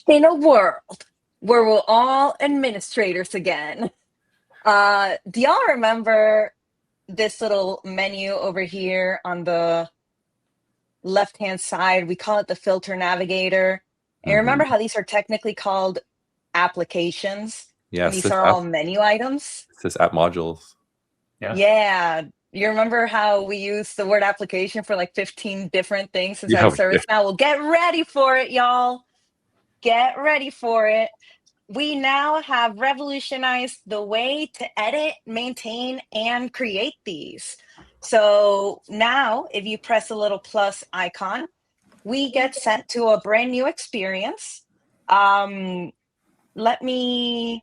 In a world where we're all administrators again, do y'all remember this little menu over here on the left-hand side? We call it the filter navigator. And remember Hmm. how these are technically called applications, Yeah, and these are all menu items? it's just app modules. Yeah. Yeah. You remember how we use the word application for like 15 different things inside Yeah, of ServiceNow? Well, get ready for it, y'all. Get ready for it. We now have revolutionized the way to edit, maintain, and create these. So now, if you press a little plus icon, we get sent to a brand new experience. Let me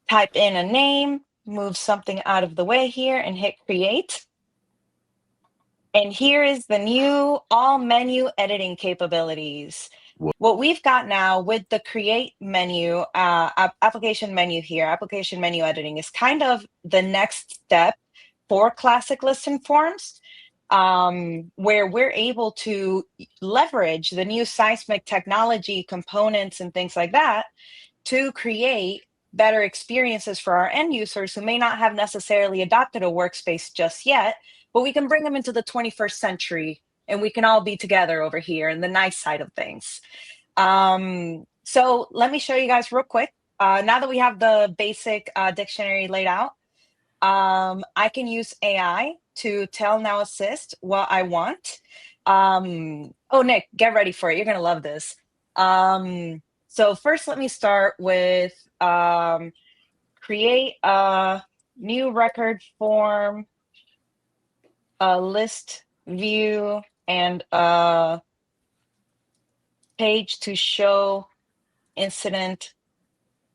type in a name, move something out of the way here, and hit create. And here is the new all menu editing capabilities. Whoa. What we've got now with the create menu, application menu here, application menu editing is kind of the next step for classic list and forms, where we're able to leverage the new Seismic technology components and things like that to create better experiences for our end users who may not have necessarily adopted a workspace just yet, but we can bring them into the 21st century and we can all be together over here in the nice side of things. So let me show you guys real quick. Now that we have the basic dictionary laid out, I can use AI to tell Now Assist what I want. Oh, Nick, get ready for it. You're going to love this. So first, let me start with create a new record form, a list view, and a page to show incident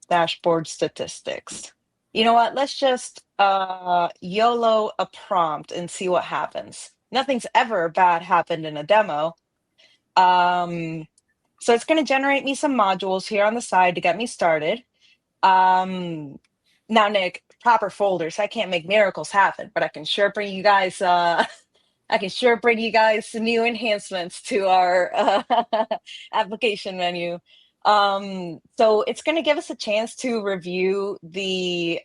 dashboard statistics. You know what? Let's just YOLO a prompt and see what happens. Nothing's ever bad happened in a demo. So it's going to generate me some modules here on the side to get me started. Now, Nick, proper folders. I can't make miracles happen, but I can sure bring you guys. I can sure bring you guys some new enhancements to our application menu. So it's going to give us a chance to review the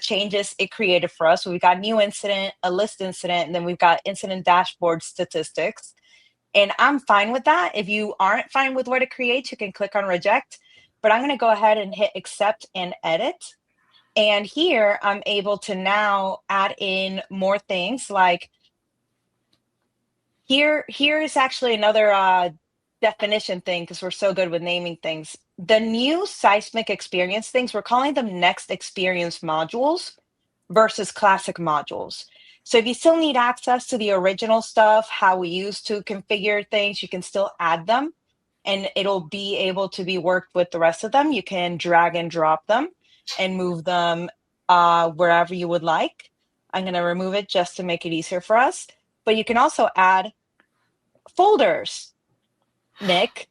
changes it created for us. So we've got new incident, a list incident, and then we've got incident dashboard statistics. And I'm fine with that. If you aren't fine with what it creates, you can click on reject. But I'm going to go ahead and hit accept and edit. And here I'm able to now add in more things like here is actually another definition thing because we're so good with naming things. The new Seismic experience things, we're calling them next experience modules versus classic modules. So if you still need access to the original stuff, how we used to configure things, you can still add them and it'll be able to be worked with the rest of them. You can drag and drop them and move them wherever you would like. I'm going to remove it just to make it easier for us. But you can also add folders, Nick.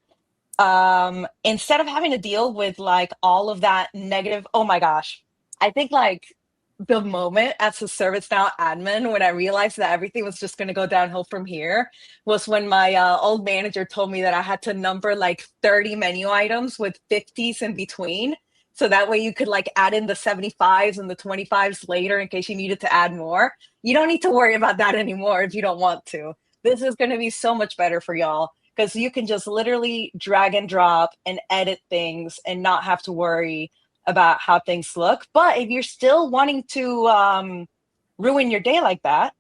Instead of having to deal with like all of that negative, oh my gosh, I think like the moment as a ServiceNow admin when I realized that everything was just going to go downhill from here was when my old manager told me that I had to number like 30 menu items with 50s in between. So that way you could like add in the 75s and the 25s later in case you needed to add more. You don't need to worry about that anymore if you don't want to. This is going to be so much better for y'all because you can just literally drag and drop and edit things and not have to worry about how things look. But if you're still wanting to ruin your day like that,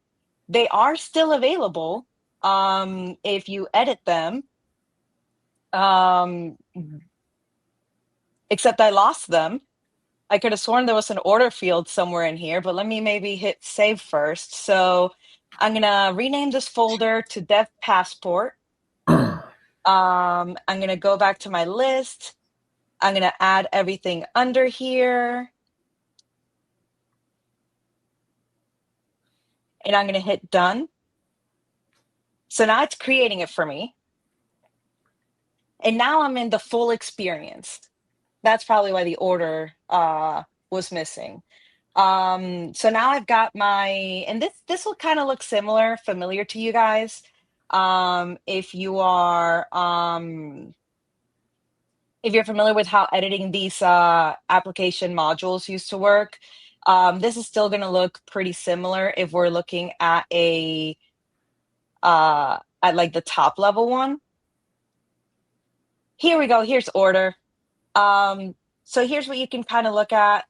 they are still available if you edit them. Except I lost them. I could have sworn there was an order field somewhere in here, but let me maybe hit save first. So I'm gonna rename this folder to Dev Passport. I'm gonna go back to my list. I'm gonna add everything under here. And I'm gonna hit done. So now it's creating it for me. And now I'm in the full experience. That's probably why the order was missing. So now I've got my, and this will kind of look familiar to you guys. If you are if you're familiar with how editing these application modules used to work, this is still going to look pretty similar if we're looking at a at like the top level one. Here we go. Here's order. So here's what you can kind of look at.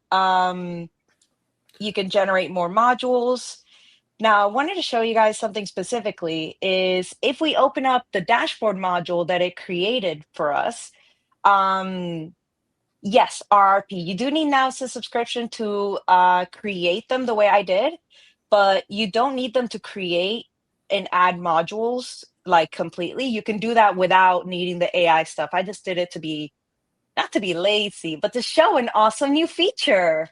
You can generate more modules. Now, I wanted to show you guys something specifically is if we open up the dashboard module that it created for us, yes, RRP, you do need now a subscription to create them the way I did, but you don't need them to create and add modules like completely. You can do that without needing the AI stuff. I just did it to be, not to be lazy, but to show an awesome new feature.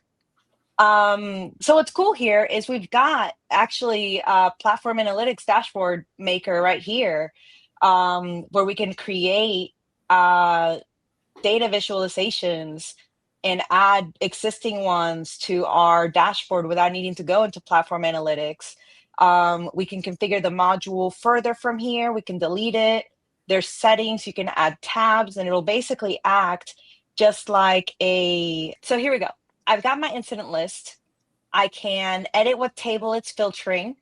So what's cool here is we've got actually a platform analytics dashboard maker right here, where we can create data visualizations and add existing ones to our dashboard without needing to go into platform analytics. We can configure the module further from here. We can delete it. There's settings, you can add tabs, and it'll basically act just like a, so here we go. I've got my incident list. I can edit what table it's filtering.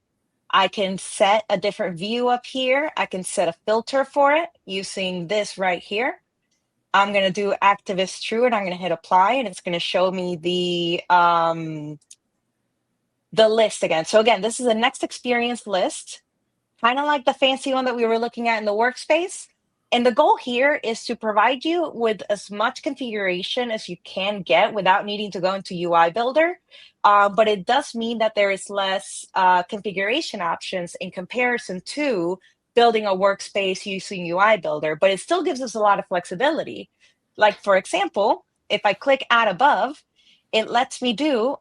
I can set a different view up here. I can set a filter for it using this right here. I'm going to do activist true, and I'm going to hit apply, and it's going to show me the list again. So again, this is a next experience list, kind of like the fancy one that we were looking at in the workspace. And the goal here is to provide you with as much configuration as you can get without needing to go into UI Builder. But it does mean that there is less configuration options in comparison to building a workspace using UI Builder, but it still gives us a lot of flexibility. Like, for example, if I click add above, it lets me do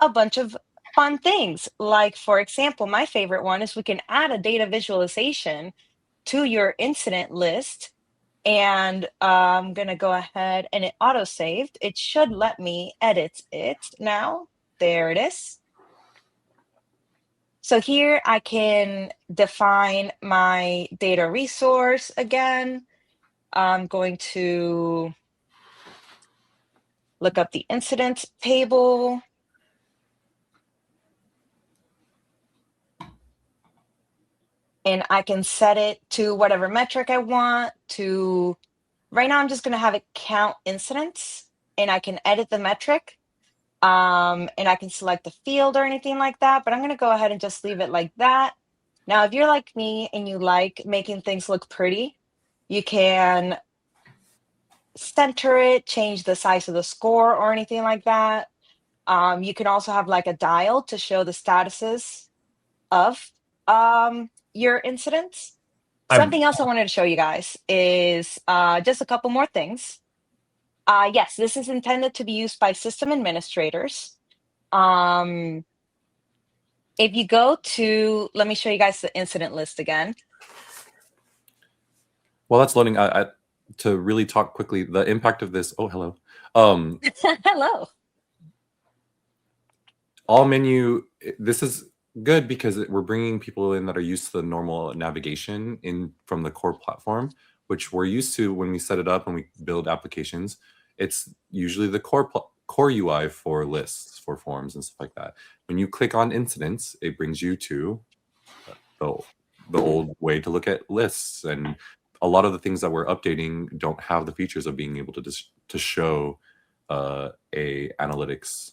a bunch of fun things. Like, for example, my favorite one is we can add a data visualization to your incident list. And I'm going to go ahead and it auto-saved. It should let me edit it now. There it is. So here I can define my data resource again. I'm going to look up the incident table. And I can set it to whatever metric I want to. Right now, I'm just going to have it count incidents, and I can edit the metric, and I can select the field or anything like that, but I'm going to go ahead and just leave it like that. Now, if you're like me and you like making things look pretty, you can center it, change the size of the score or anything like that. You can also have like a dial to show the statuses of your incidents. Something else I wanted to show you guys is just a couple more things. Yes, this is intended to be used by system administrators. If you go to, let me show you guys the incident list again. Well, that's loading. To really talk quickly, the impact of this. Oh, hello. Hello. All menu. This is good because we're bringing people in that are used to the normal navigation in from the core platform, which we're used to when we set it up and we build applications. It's usually the core UI for lists, for forms and stuff like that. When you click on incidents, it brings you to the old way to look at lists, and a lot of the things that we're updating don't have the features of being able to show a analytics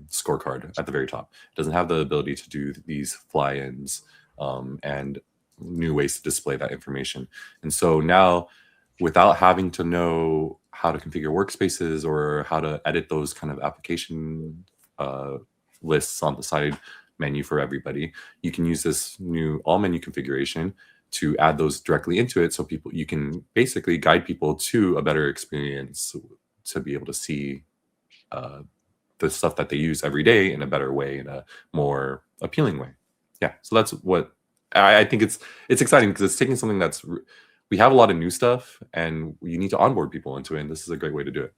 scorecard at the very top. It doesn't have the ability to do these fly-ins and new ways to display that information. And so now, without having to know how to configure workspaces or how to edit those kind of application lists on the side menu for everybody, you can use this new all menu configuration to add those directly into it, so you can basically guide people to a better experience to be able to see the stuff that they use every day in a better way, in a more appealing way. Yeah, so that's what I think. It's exciting because it's taking something that's, we have a lot of new stuff and you need to onboard people into it, and this is a great way to do it.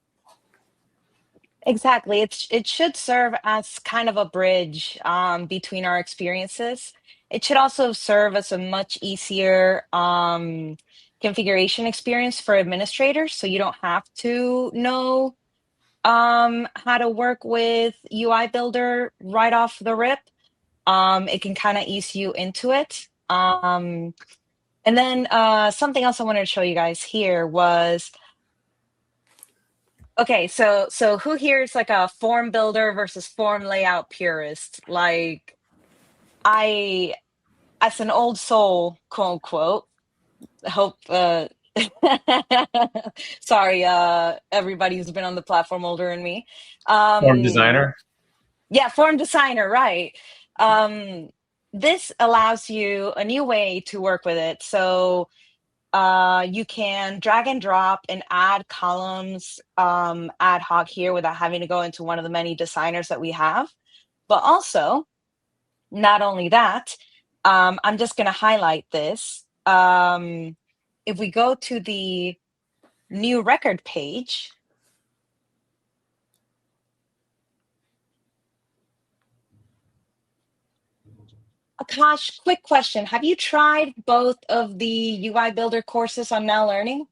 Exactly. It should serve as kind of a bridge between our experiences. It should also serve as a much easier configuration experience for administrators, so you don't have to know how to work with UI Builder right off the rip. It can kind of ease you into it. And then something else I wanted to show you guys here was, okay, so who here is like a form builder versus form layout purist? Like I, as an old soul, quote unquote, hope sorry, everybody who's been on the platform older than me. Form Um designer. yeah, form designer, right. Um this allows you a new way to work with it. So you can drag and drop and add columns ad hoc here without having to go into one of the many designers that we have. But also, not only that, I'm just going to highlight this. If we go to the new record page, Akash, quick question. Have you tried both of the UI Builder courses on Now Learning?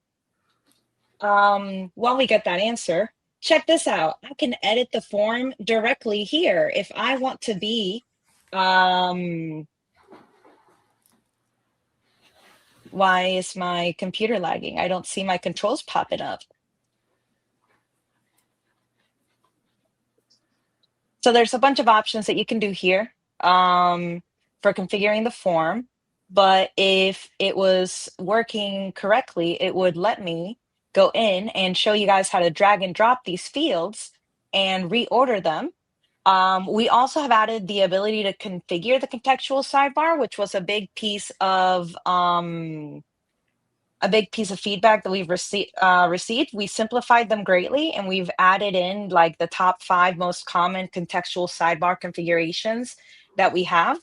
While we get that answer, check this out. I can edit the form directly here. If I want to be, why is my computer lagging? I don't see my controls popping up. So there's a bunch of options that you can do here for configuring the form. But if it was working correctly, it would let me go in and show you guys how to drag and drop these fields and reorder them. We also have added the ability to configure the contextual sidebar, which was a big piece of feedback that we've received. We simplified them greatly, and we've added in like the top 5 most common contextual sidebar configurations that we have.